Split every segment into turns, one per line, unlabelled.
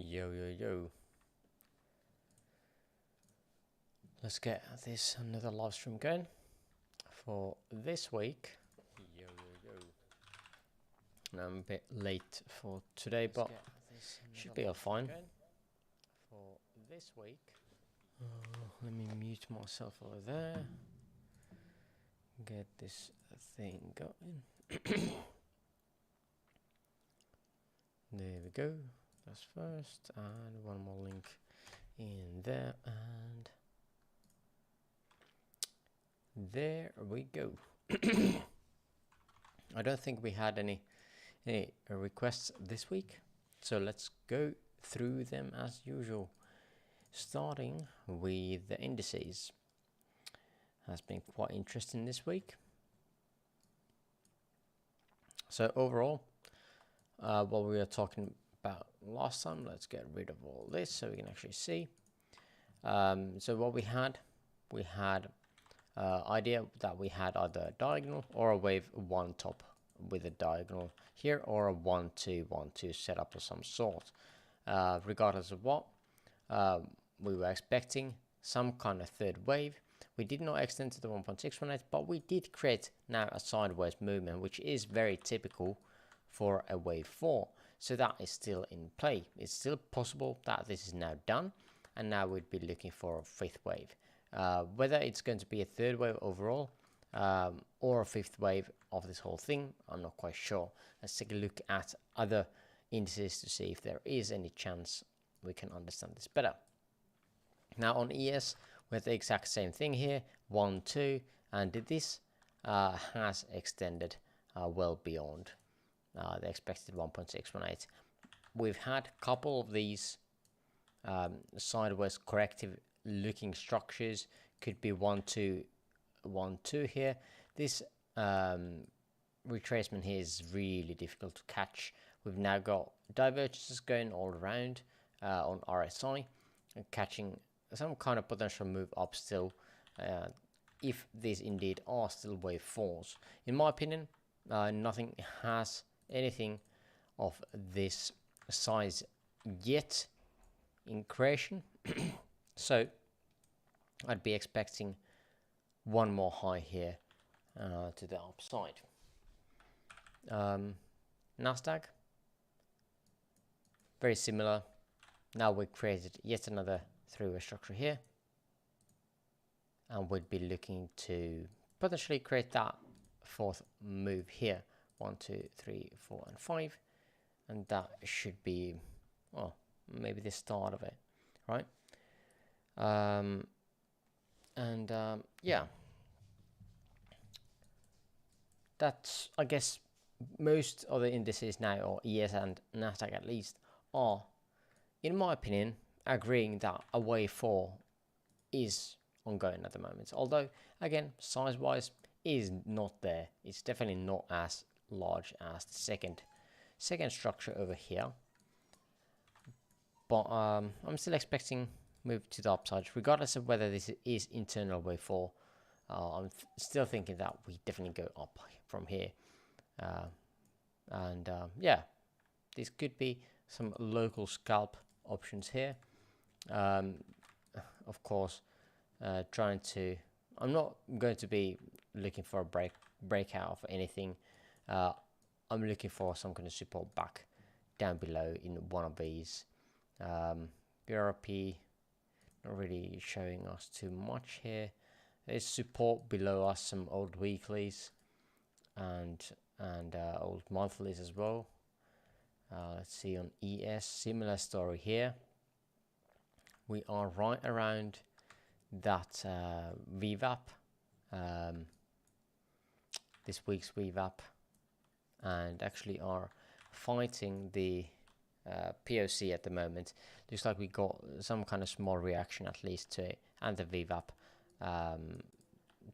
Yo, yo, yo. Let's get this another live stream going for this week. Yo, yo, yo. I'm a bit late for today, but should be all fine. For this week. Let me mute myself over there. Get this thing going. There we go. That's first, and one more link in there, and there we go. I don't think we had any requests this week, so let's go through them as usual. Starting with the indices. Has been quite interesting this week. So overall, what we were talking about last time, let's get rid of all this so we can actually see. So what we had idea that we had either a diagonal or a wave one top with a diagonal here, or a 1-2-1-2 setup of some sort. Regardless of what, we were expecting some kind of third wave. We did not extend to the 1.618, but we did create now a sideways movement, which is very typical for a wave 4. So that is still in play. It's still possible that this is now done, and now we'd be looking for a fifth wave. Whether it's going to be a third wave overall or a fifth wave of this whole thing, I'm not quite sure. Let's take a look at other indices to see if there is any chance we can understand this better. Now on ES, we have the exact same thing here, 1, 2, and this has extended well beyond the expected 1.618. We've had a couple of these sideways corrective looking structures. Could be 1, 2, 1, 2 here. This retracement here is really difficult to catch. We've now got divergences going all around on RSI, catching some kind of potential move up still, if these indeed are still wave 4s. In my opinion, nothing has anything of this size yet in creation. So I'd be expecting one more high here to the upside. Nasdaq, very similar. Now we created yet another three-way structure here, and we'd be looking to potentially create that fourth move here, 1, 2, 3, 4, and 5, and that should be, well, maybe the start of it, right? Yeah, that's, I guess, most of the indices now, or ES and Nasdaq at least, are, in my opinion, agreeing that a wave 4 is ongoing at the moment. Although, again, size-wise is not there. It's definitely not as large as the second structure over here. But I'm still expecting move to the upside, regardless of whether this is internal wave 4. I'm still thinking that we definitely go up from here. Yeah, this could be some local scalp options here. Of course, trying to, I'm not going to be looking for a breakout for anything. I'm looking for some kind of support back down below in one of these. BRP not really showing us too much here. There's support below us, some old weeklies and old monthlies as well. Let's see on ES, similar story here. We are right around that VWAP, this week's VWAP, and actually are fighting the POC at the moment. Looks like we got some kind of small reaction at least to it, and the VWAP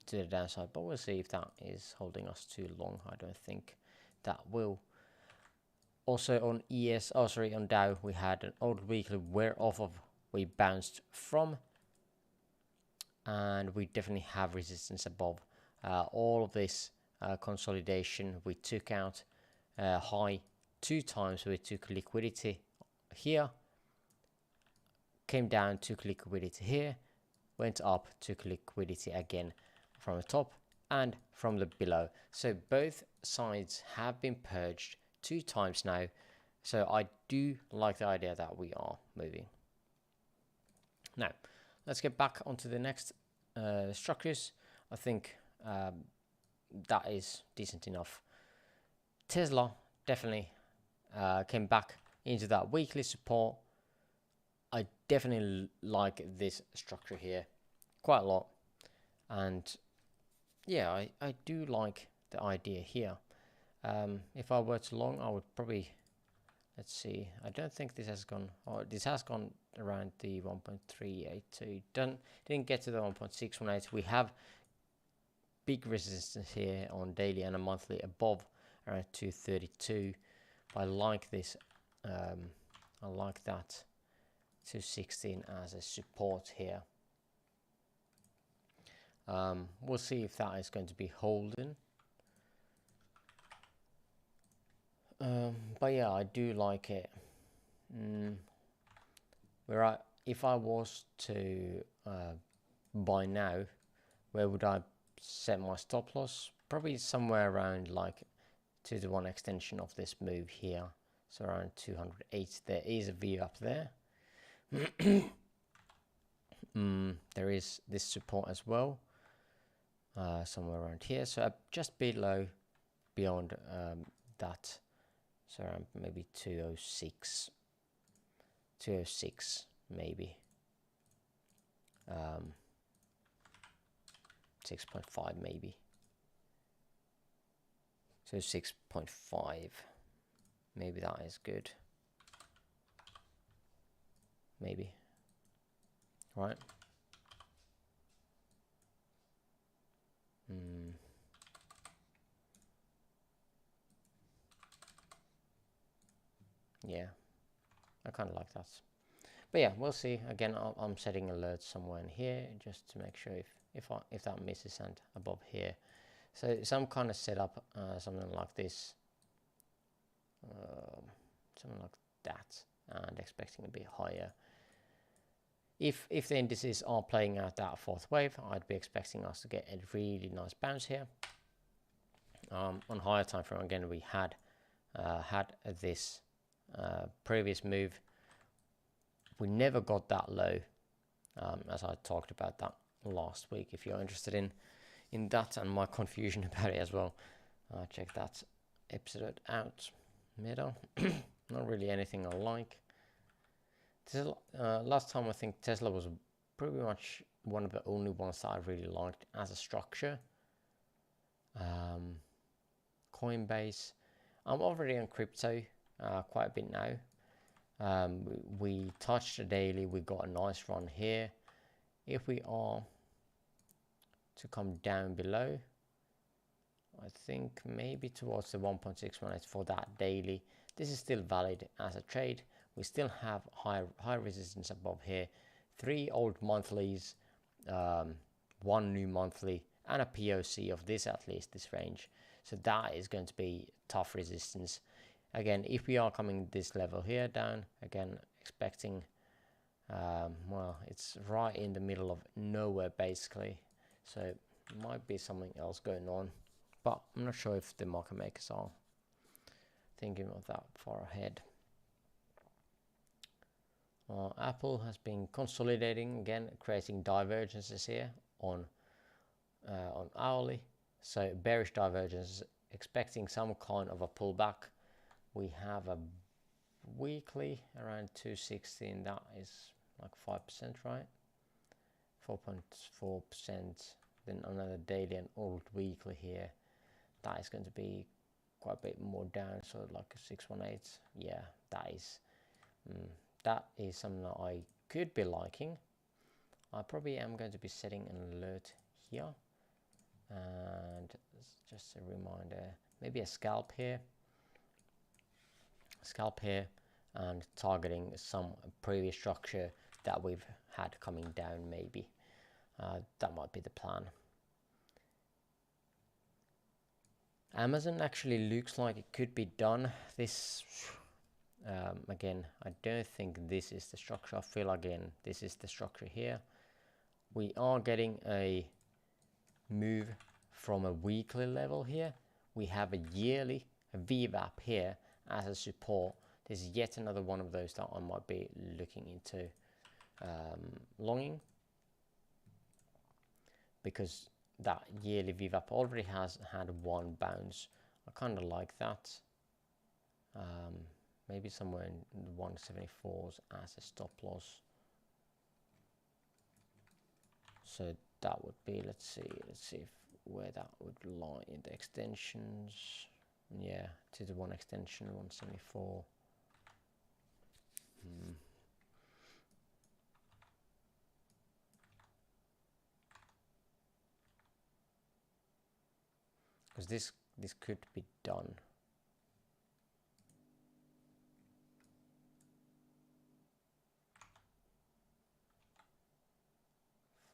to the downside, but we'll see if that is holding us too long. I don't think that will. Also on ES, on Dow, we had an old weekly where off of we bounced from, and we definitely have resistance above all of this consolidation. We took out high 2 times, we took liquidity here, came down, took liquidity here, went up, took liquidity again from the top and from the below. So both sides have been purged 2 times now. So I do like the idea that we are moving. Now, let's get back onto the next structures. I think that is decent enough. Tesla definitely came back into that weekly support. I definitely like this structure here quite a lot. And yeah, I do like the idea here. If I were to long, I would probably, let's see, I don't think this has gone, or this has gone around the 1.382. Didn't get to the 1.618. We have big resistance here on daily and a monthly above around 232. But I like this, I like that 216 as a support here. We'll see if that is going to be holding. But yeah, I do like it. If I was to buy now, where would I set my stop loss? Probably somewhere around like 2-to-1 extension of this move here. So around 208. There is a view up there. There is this support as well. Somewhere around here. So just below, beyond that. So around maybe 206. 206 maybe. 6.5 maybe. So 6.5. Maybe that is good. Maybe. Right. Yeah, I kind of like that. But yeah, we'll see. Again, I'm setting alerts somewhere in here just to make sure if that misses and above here. So some kind of setup, something like this, something like that, and expecting a bit higher. If the indices are playing out that fourth wave, I'd be expecting us to get a really nice bounce here. On higher time frame, again, we had this previous move. We never got that low, as I talked about that last week. If you're interested in that and my confusion about it as well, check that episode out. Middle, not really anything I like. Tesla, last time I think Tesla was pretty much one of the only ones that I really liked as a structure. Coinbase, I'm already on crypto quite a bit now. We touched the daily, we got a nice run here. If we are to come down below, I think maybe towards the 1.618 for that daily, this is still valid as a trade. We still have high resistance above here, 3 old monthlies, 1 new monthly, and a POC of this, at least this range. So that is going to be tough resistance. Again, if we are coming this level here down, again expecting, well, it's right in the middle of nowhere basically, so it might be something else going on, but I'm not sure if the market makers are thinking of that far ahead. Apple has been consolidating again, creating divergences here on hourly, so bearish divergence, expecting some kind of a pullback. We have a weekly around 216, that is like 5%, right? 4.4%. Then another daily and old weekly here, that is going to be quite a bit more down, so like a 618. Yeah, that is something that I could be liking. I probably am going to be setting an alert here, and just a reminder, maybe a scalp here, and targeting some previous structure that we've had coming down. Maybe that might be the plan. Amazon actually looks like it could be done. This Again, I don't think this is the structure. I feel again this is the structure here. We are getting a move from a weekly level here. We have a yearly VWAP here as a support. This is yet another one of those that I might be looking into longing, because that yearly VWAP already has had one bounce. I kind of like that. Maybe somewhere in the 174s as a stop loss. So that would be, let's see if where that would lie in the extensions. Yeah, to the one extension, 174. Because this could be done.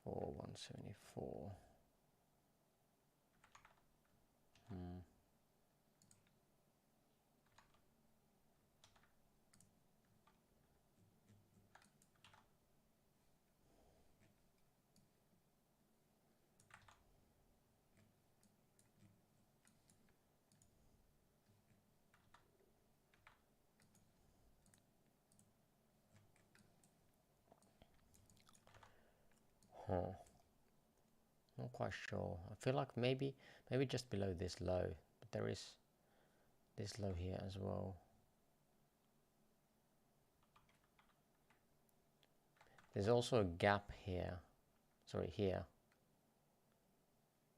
For 174. Huh. Not quite sure. I feel like maybe just below this low, but there is this low here as well. There's also a gap here. Sorry, here.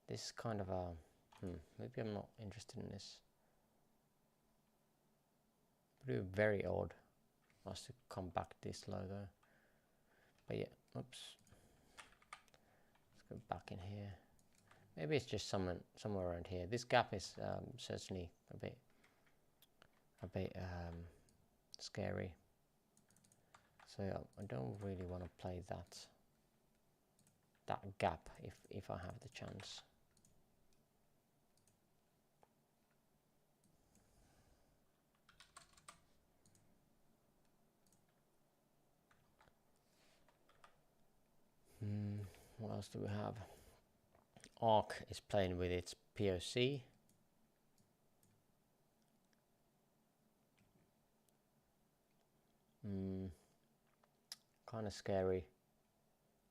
This is kind of a maybe I'm not interested in this. Pretty very odd for us to come back this low though. But yeah, oops. Let's go back in here. Maybe it's just somewhere around here. This gap is certainly a bit scary. So yeah, I don't really want to play that gap if I have the chance. What else do we have? ARC is playing with its POC. Kind of scary.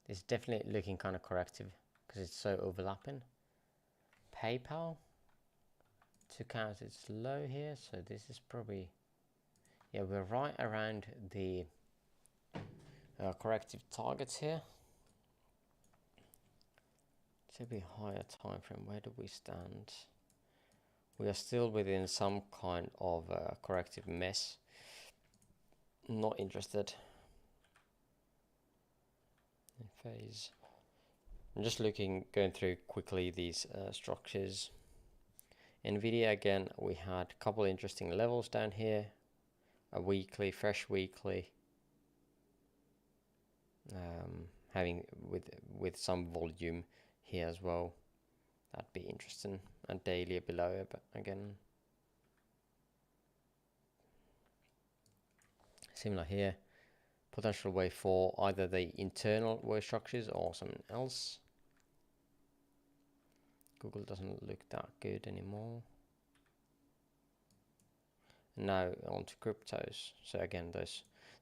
It's definitely looking kind of corrective because it's so overlapping. PayPal took out its low here, so this is probably, yeah, we're right around the corrective targets here. To be higher time frame, where do we stand? We are still within some kind of corrective mess. Not interested. Phase. I'm just going through quickly these structures. Nvidia, again, we had a couple interesting levels down here. A weekly, fresh weekly, having with some volume here as well. That'd be interesting. And daily below it, but again, similar here. Potential way for either the internal wave structures or something else. Google doesn't look that good anymore. And now on to cryptos. So again, that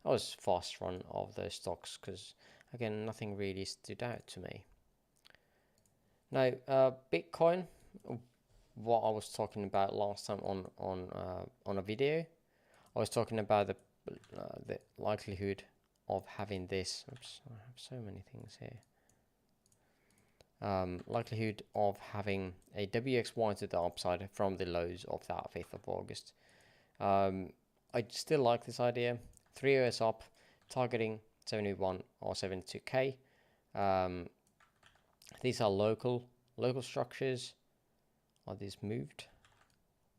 was fast run of those stocks because again, nothing really stood out to me. Now, Bitcoin, what I was talking about last time on a video, I was talking about the likelihood of having this. Oops, I have so many things here. Likelihood of having a WXY to the upside from the lows of that 5th of August. I still like this idea. 3 hours up, targeting 71 or 72k. These are local structures. Are these moved?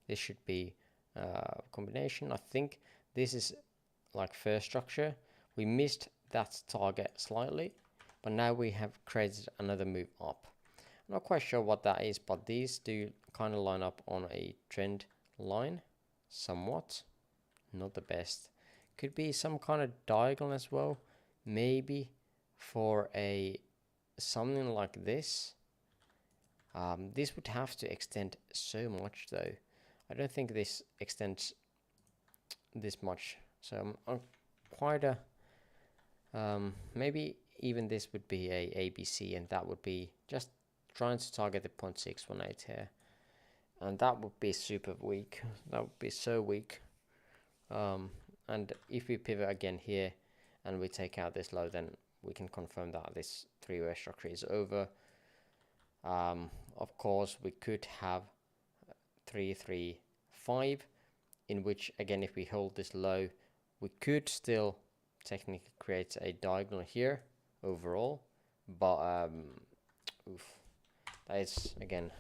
This should be a combination. I think this is like first structure. We missed that target slightly, but now we have created another move up. I'm not quite sure what that is, but these do kind of line up on a trend line somewhat. not the best. Could be some kind of diagonal as well, maybe for a something like this. This would have to extend so much though. I don't think this extends this much, so I'm quite a maybe even this would be a ABC, and that would be just trying to target the 0.618 here, and that would be super weak. That would be so weak. And if we pivot again here and we take out this low, then we can confirm that this three-way structure is over. Of course, we could have 335, in which again, if we hold this low, we could still technically create a diagonal here overall, but that is again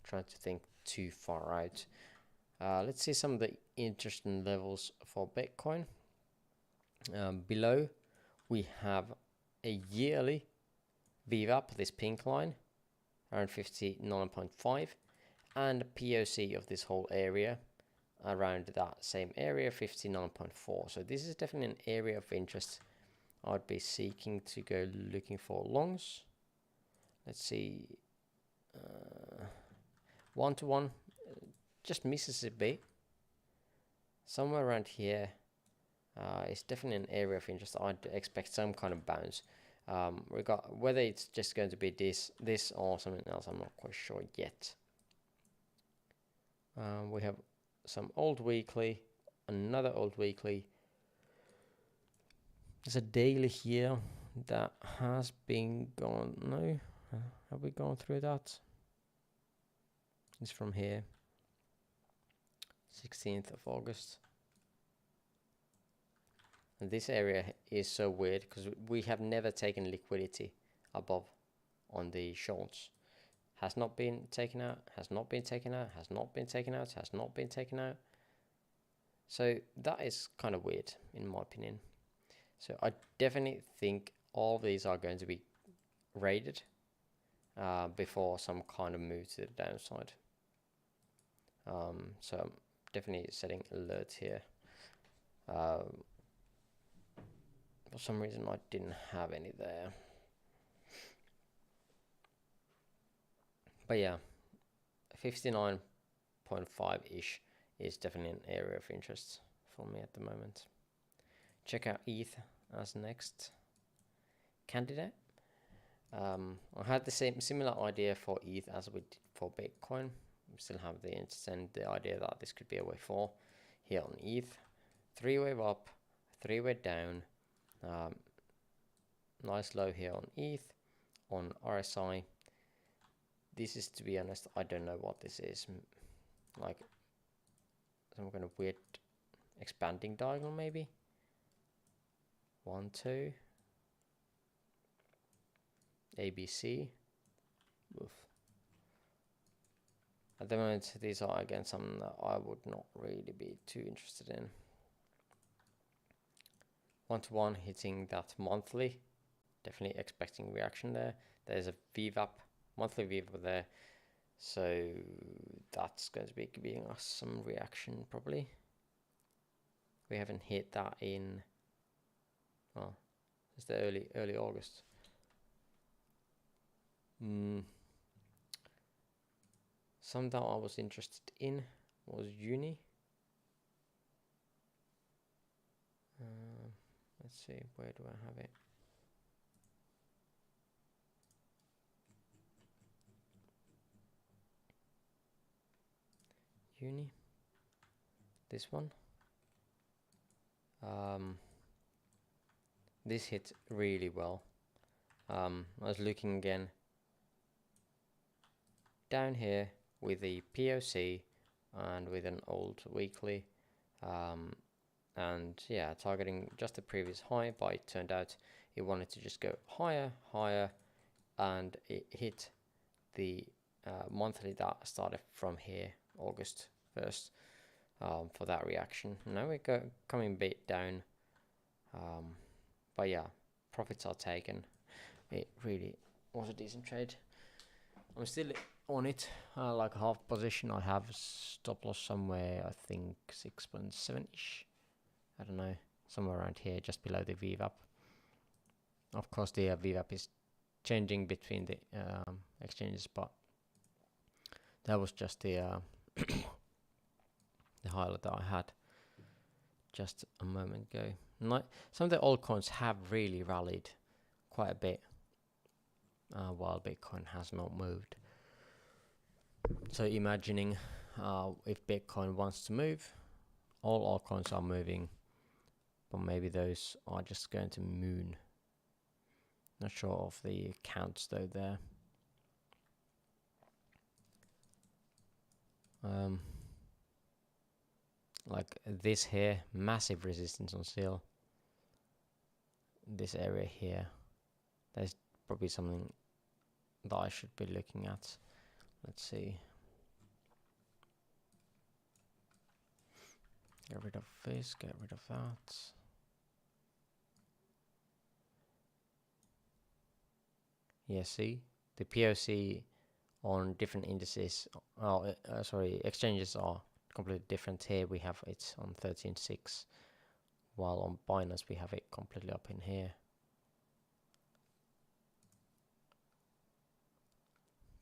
trying to think too far out. Let's see some of the interesting levels for Bitcoin. Below we have a yearly VWAP, this pink line, around 59.5, and POC of this whole area around that same area, 59.4. So this is definitely an area of interest. I'd be seeking to go looking for longs. Let's see, 1-to-1 just misses a bit. Somewhere around here is definitely an area of interest. I'd expect some kind of bounce. Whether it's just going to be this or something else, I'm not quite sure yet. We have some old weekly, another old weekly. There's a daily here that has been gone. No, have we gone through that? It's from here, 16th of August. And this area is so weird because we have never taken liquidity above on the shorts. Has not been taken out, has not been taken out, has not been taken out, has not been taken out. So that is kind of weird in my opinion. So I definitely think all of these are going to be rated before some kind of move to the downside. So I'm definitely setting alert here. For some reason I didn't have any there. But yeah, 59.5-ish is definitely an area of interest for me at the moment. Check out ETH as next candidate. I had the similar idea for ETH as we did for Bitcoin. We still have the idea that this could be a way 4 here on ETH. 3-wave up, 3-way down. Nice low here on ETH, on RSI. This is, to be honest, I don't know what this is. Like some kind of weird expanding diagonal maybe. 1, 2. ABC. Oof. At the moment, these are again something that I would not really be too interested in. 1-to-1 hitting that monthly. Definitely expecting reaction there. There's a VWAP, monthly VWAP there. So that's going to be giving us some reaction probably. We haven't hit that in, well, it's the early August. Some that I was interested in was Uni. Let's see, where do I have it? Uni. This one. This hit really well. I was looking again down here with the POC and with an old weekly, and yeah, targeting just the previous high, but it turned out it wanted to just go higher, and it hit the monthly that started from here, August 1st, for that reaction. Now we're coming a bit down, but yeah, profits are taken. It really was a decent trade. I'm still on it, like half position. I have stop loss somewhere, I think 6.7-ish. I don't know, somewhere around here, just below the VWAP. Of course, the VWAP is changing between the exchanges, but that was just the the highlight that I had just a moment ago. Some of the altcoins have really rallied quite a bit, while Bitcoin has not moved. So imagining if Bitcoin wants to move, all altcoins are moving, but maybe those are just going to moon. Not sure of the counts though there. Like this here, massive resistance on SEAL. This area here, there's probably something that I should be looking at. Let's see. Get rid of this, get rid of that. Yeah, see? The POC on different indices, exchanges are completely different. Here we have it on 13.6, while on Binance we have it completely up in here.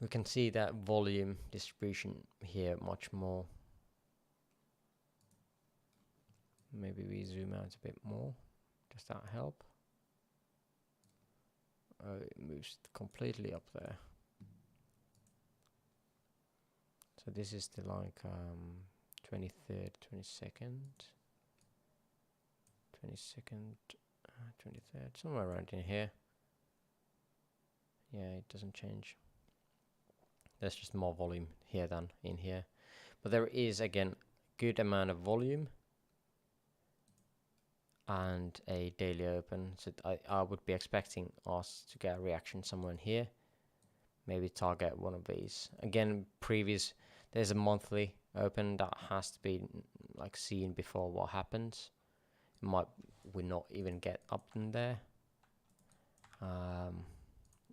We can see that volume distribution here much more. Maybe we zoom out a bit more. Does that help? Oh, it moves completely up there. So this is the like 23rd, 22nd, 23rd, somewhere around in here. Yeah, it doesn't change. There's just more volume here than in here. But there is, again, good amount of volume and a daily open. So I would be expecting us to get a reaction somewhere in here. Maybe target one of these. Again, there's a monthly open that has to be like seen before what happens. We not even get up in there.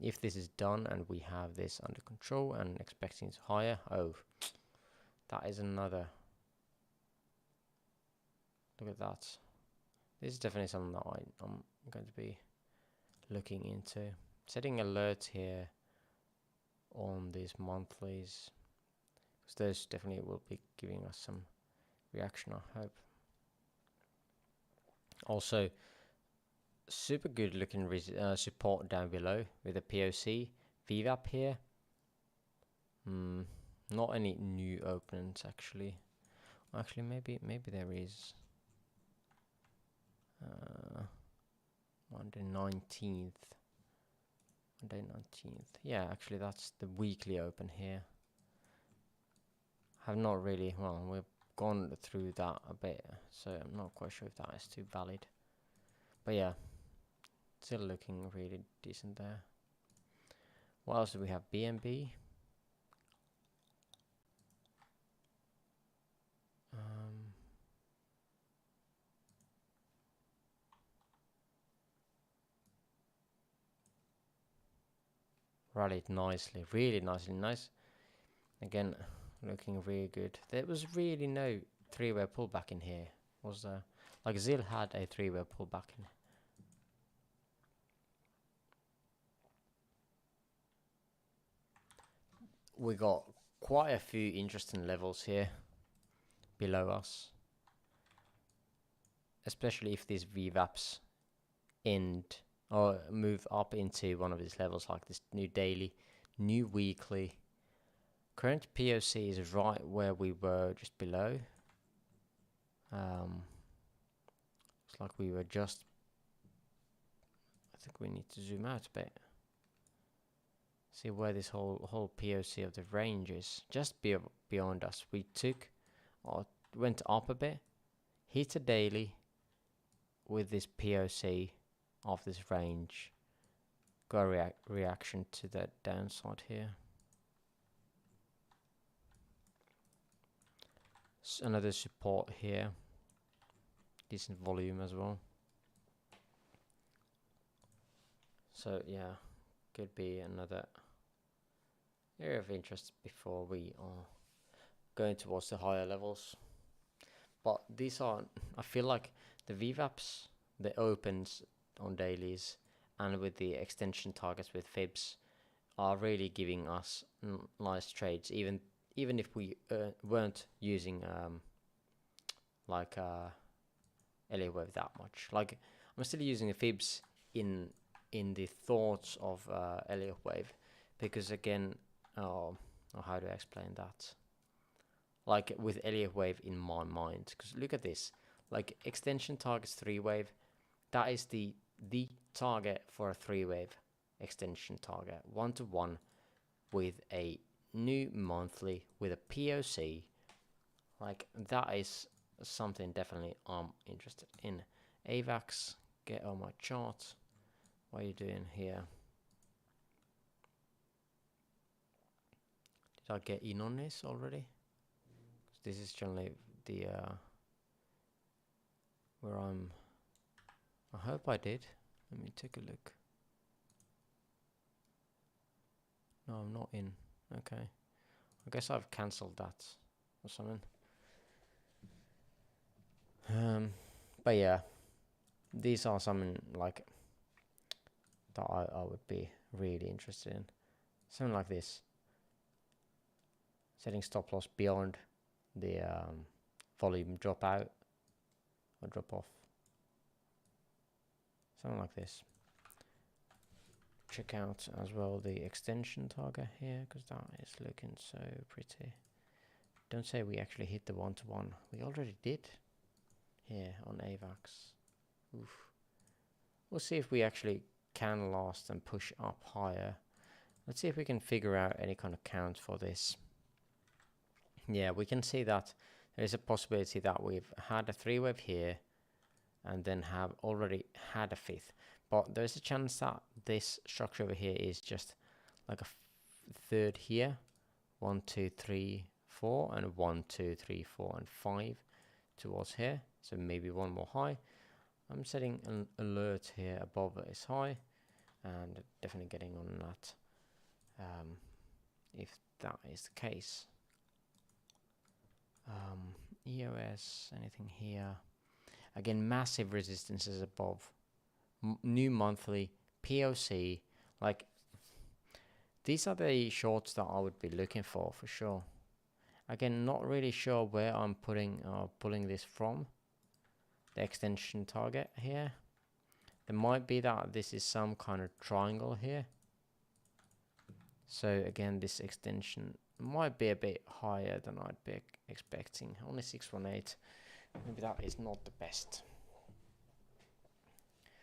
If this is done and we have this under control and expecting it higher, oh, that is another. Look at that. This is definitely something that I'm going to be looking into. Setting alerts here on these monthlies, because those definitely will be giving us some reaction, I hope. Also, super good looking support down below with a POC VWAP here. Not any new openings actually. Maybe there is. Monday 19th. Yeah, actually that's the weekly open here. Have not really, well, we've gone through that a bit, so I'm not quite sure if that is too valid. But yeah, still looking really decent there. What else do we have? BNB. Rallied nicely, really nicely, nice. Again, looking really good. There was really no three-way pullback in here, was there? Like ZIL had a three-way pullback in. We got quite a few interesting levels here below us, especially if these VWAPs end or move up into one of these levels, like this new daily, new weekly. Current POC is right where we were just below. It's like we were just, I think we need to zoom out a bit. See where this whole POC of the range is. Just beyond us. We took, or went up a bit, hit a daily with this POC of this range. Got a reaction to that downside here. Another support here. Decent volume as well. So yeah, could be another area of interest before we are going towards the higher levels. But these are, I feel like the VWAPs, the opens on dailies, and with the extension targets with fibs are really giving us nice trades, even if we weren't using like Elliott wave that much. Like, I'm still using the fibs in the thoughts of Elliott wave, because again, how do I explain that? Like with Elliott wave in my mind, because look at this, like extension targets 3-wave, that is the target for a 3-wave extension target, 1-to-1 with a new monthly with a POC. Like, that is something definitely I'm interested in. AVAX, get on my chart. What are you doing here? Did I get in on this already? This is generally the where I hope I did. Let me take a look. No, I'm not in. Okay. I guess I've cancelled that or something. But yeah, these are something like that I would be really interested in. Something like this. Setting stop loss beyond the volume drop out or drop off. Something like this. Check out as well the extension target here, because that is looking so pretty. Don't say we actually hit the 1-to-1. We already did here on AVAX. Oof. We'll see if we actually can last and push up higher. Let's see if we can figure out any kind of count for this. Yeah, we can see that there is a possibility that we've had a 3-wave here and then have already had a 5th. But there's a chance that this structure over here is just like a 3rd here. 1, 2, 3, 4, and 1, 2, 3, 4, and 5 towards here. So maybe one more high. I'm setting an alert here above this high, and definitely getting on that if that is the case. EOS, anything here? Again, massive resistances above. New monthly, POC. Like, these are the shorts that I would be looking for sure. Again, not really sure where I'm pulling this from. The extension target here. There might be that this is some kind of triangle here. So again, this extension might be a bit higher than I'd be expecting. Only 618. Maybe that is not the best.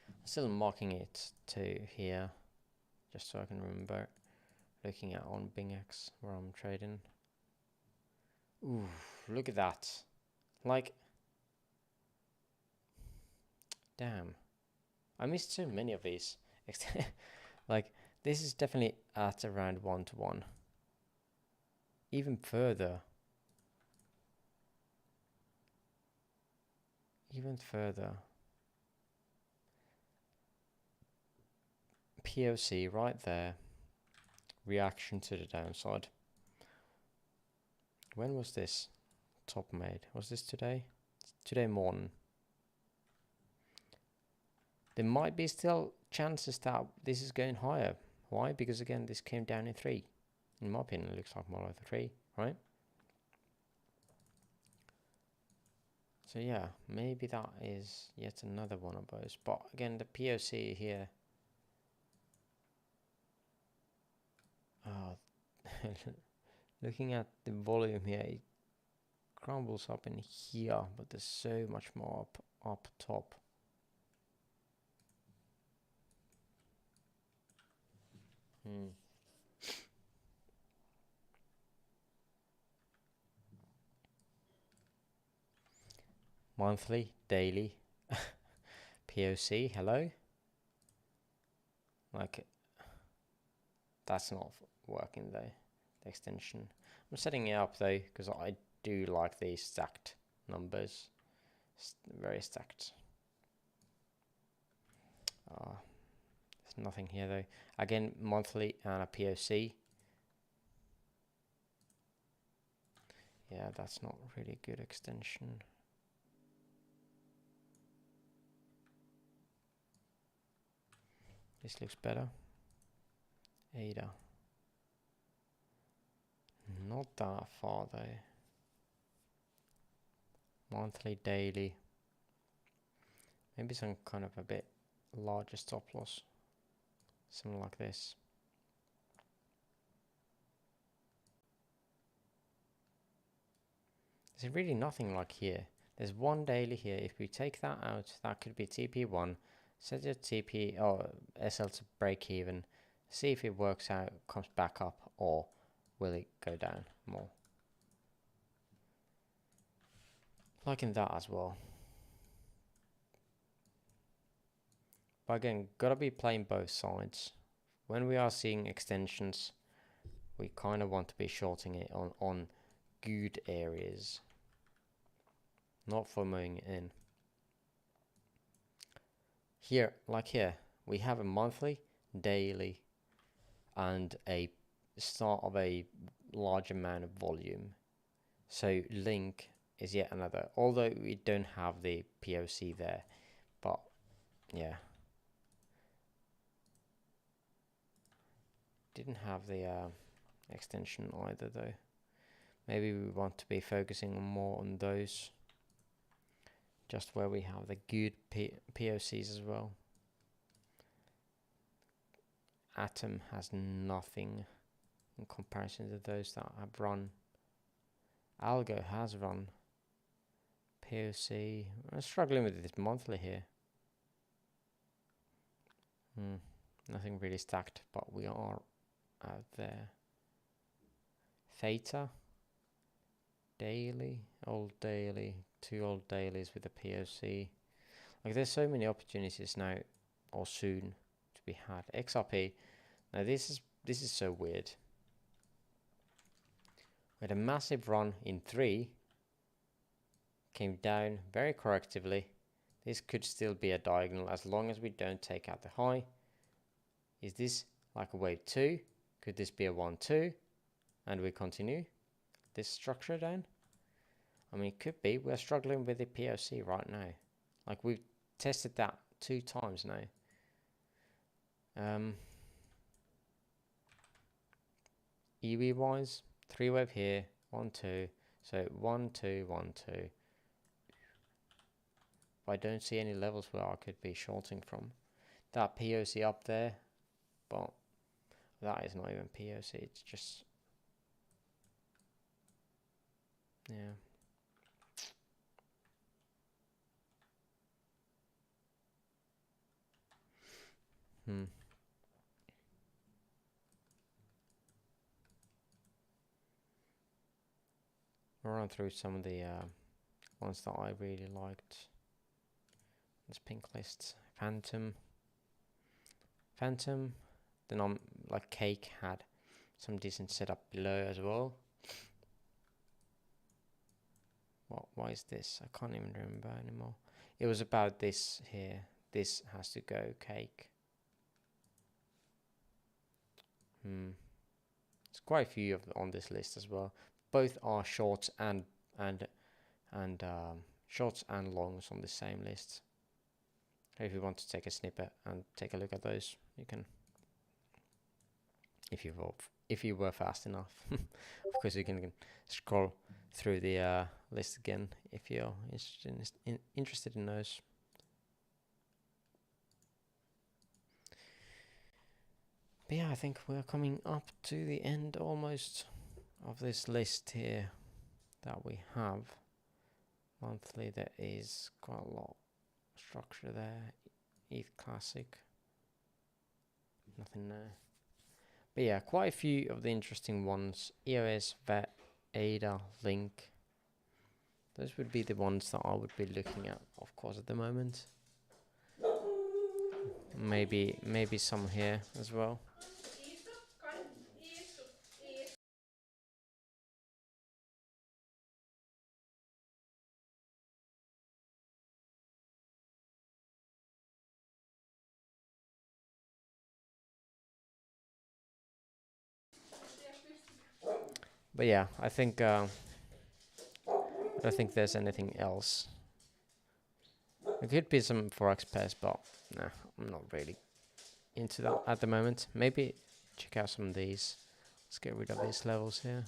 I'm still marking it to here, just so I can remember. Looking at on BingX where I'm trading. Ooh, look at that. Like, damn. I missed so many of these. Like, this is definitely at around 1-to-1. Even further. Even further. POC right there. Reaction to the downside. When was this top made? Was this today? Today morning. There might be still chances that this is going higher. Why? Because again, this came down in 3. In my opinion, it looks like more like a 3, right? So yeah, maybe that is yet another one of those. But again, the POC here. Oh, looking at the volume here, it crumbles up in here, but there's so much more up top. Monthly, daily, POC, hello? Like, that's not working though, the extension. I'm setting it up though, because I do like these stacked numbers. Very stacked. There's nothing here though. Again, monthly and a POC. Yeah, that's not really good extension. This looks better. Ada. Not that far though. Monthly, daily. Maybe some kind of a bit larger stop loss. Something like this. There's really nothing like here. There's one daily here. If we take that out, that could be TP1. Set your TP or SL to break even. See if it works out, comes back up, or will it go down more? Liking that as well. But again, gotta be playing both sides. When we are seeing extensions, we kind of want to be shorting it on good areas, not FOMOing in. Here, like here, we have a monthly, daily, and a start of a large amount of volume. So link is yet another, although we don't have the POC there, but yeah. Didn't have the extension either though. Maybe we want to be focusing more on those, just where we have the good POCs as well. Atom has nothing in comparison to those that have run. Algo has run. POC, I'm struggling with this monthly here. Nothing really stacked, but we are out there. Theta, daily, old daily, 2 old dailies with a POC. Like there's so many opportunities now, or soon, to be had. XRP, now this is so weird. We had a massive run in 3, came down very correctively. This could still be a diagonal as long as we don't take out the high. Is this like a wave 2? Could this be a 1-2? And we continue this structure down? I mean, it could be. We're struggling with the POC right now. Like we've tested that 2 times now. EV wise, 3 wave here, 1-2. So 1-2, 1-2. I don't see any levels where I could be shorting from. That POC up there, but that is not even POC, it's just, yeah. I'll run through some of the ones that I really liked. This pink list. Phantom. Then like Cake had some decent setup below as well. Why is this? I can't even remember anymore. It was about this here. This has to go, Cake. There's quite a few on this list as well. Both are shorts and shorts and longs on the same list. If you want to take a snippet and take a look at those, you can. If you were fast enough, of course you can scroll through the list again if you're interested in those. But yeah, I think we're coming up to the end almost of this list here that we have. Monthly, there is quite a lot of structure there. ETH Classic, nothing there. But yeah, quite a few of the interesting ones. EOS, VET, ADA, Link. Those would be the ones that I would be looking at, of course, at the moment. Maybe some here as well. But yeah, I think I don't think there's anything else. There could be some forex pairs, but nah, I'm not really into that at the moment. Maybe check out some of these. Let's get rid of these levels here.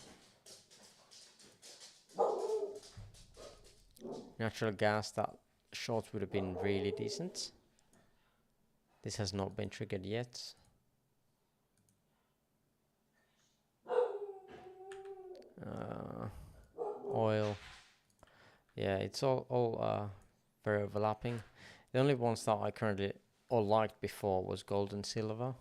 Natural gas, that short would have been really decent. This has not been triggered yet. Oil. Yeah, it's all very overlapping. The only ones that I currently or liked before was gold and silver.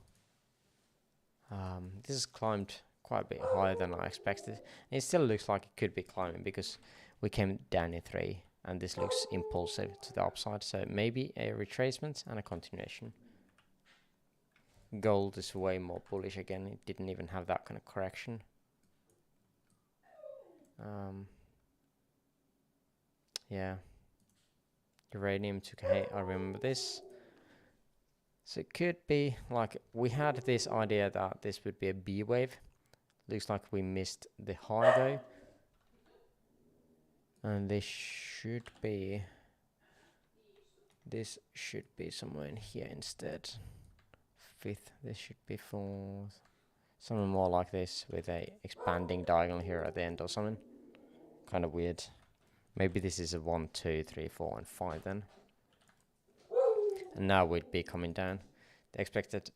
This has climbed quite a bit higher than I expected. It still looks like it could be climbing because we came down in 3 and this looks impulsive to the upside. So maybe a retracement and a continuation. Gold is way more bullish again. It didn't even have that kind of correction. Yeah. Uranium took a hit. I remember this. So it could be like we had this idea that this would be a B wave. Looks like we missed the high though. And this should be somewhere in here instead. 5th, this should be 4th. Something more like this with a expanding diagonal here at the end or something. Kind of weird. Maybe this is a 1, 2, 3, 4 and 5 then. And now we'd be coming down. The expected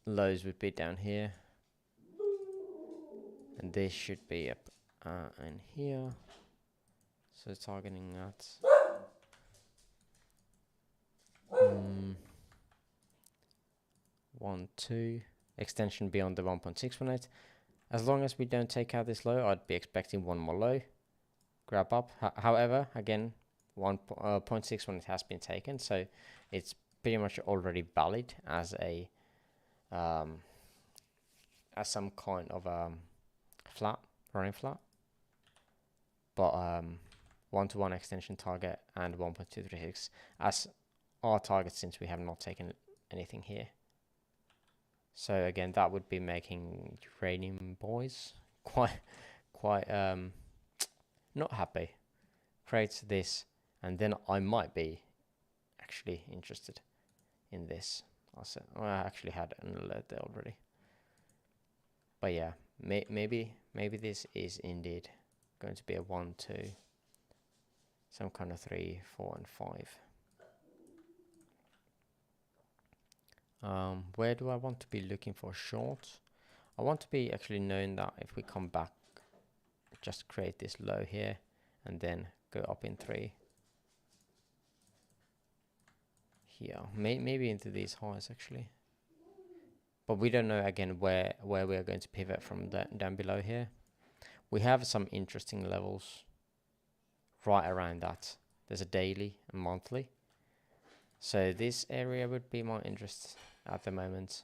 lows would be down here. And this should be up in here. So targeting that. 1, 2. Extension beyond the 1.618. As long as we don't take out this low, I'd be expecting one more low. Grab up. However, again, 1.61 has been taken, so it's pretty much already valid as a as some kind of flat, running flat. But 1-to-1 extension target and 1.236 as our target since we have not taken anything here. So again, that would be making uranium boys quite not happy. Creates this, and then I might be actually interested in this. I actually had an alert there already. But yeah, maybe this is indeed going to be a 1, 2, some kind of 3, 4, and 5. Where do I want to be looking for shorts? I want to be actually knowing that if we come back, just create this low here and then go up in 3 here, maybe into these highs actually, but we don't know again where we are going to pivot from down below here. We have some interesting levels right around that. There's a daily and monthly, so this area would be my interest at the moment.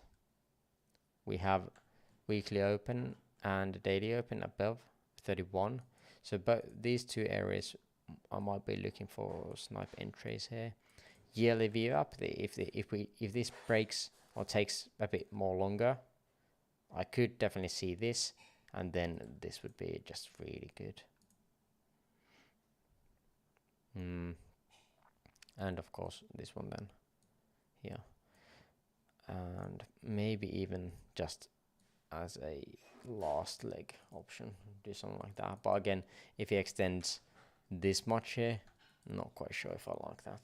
We have weekly open and daily open above 31, so both these two areas I might be looking for snipe entries here. Yearly view up, if this breaks or takes a bit more longer, I could definitely see this, and then this would be just really good. And of course this one then here, and maybe even just as a last leg option, do something like that. But again, if he extends this much here, not quite sure if I like that.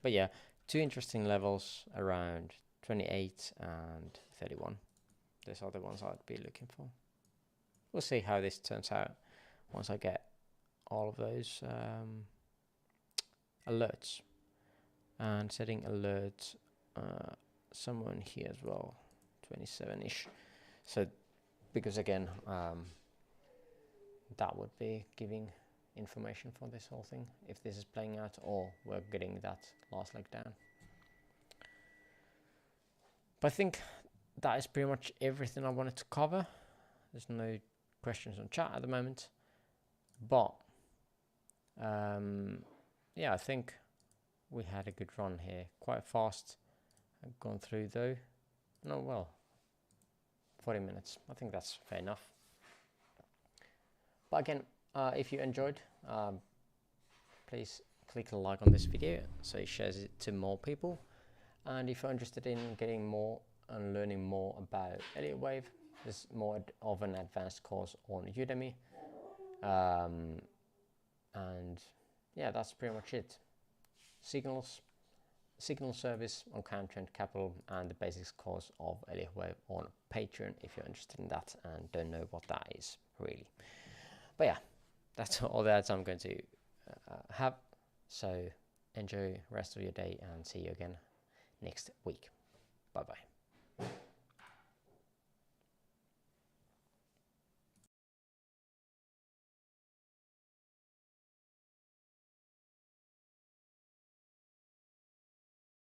But yeah, two interesting levels around 28 and 31. These are the ones I'd be looking for. We'll see how this turns out once I get all of those alerts. And setting alert somewhere in here as well, 27-ish. So because again, that would be giving information for this whole thing, if this is playing out or we're getting that last leg down. But I think that is pretty much everything I wanted to cover. There's no questions on chat at the moment, but yeah, I think we had a good run here, quite fast. I've gone through though. No, well, 40 minutes. I think that's fair enough. But again, if you enjoyed, please click a like on this video so it shares it to more people. And if you're interested in getting more and learning more about Elliott Wave. There's more of an advanced course on Udemy. And yeah, that's pretty much it. Signal service on Content Capital, and the basics course of Elliott Wave on Patreon if you're interested in that and don't know what that is really. But yeah, that's all that I'm going to have. So enjoy the rest of your day and see you again next week. Bye bye.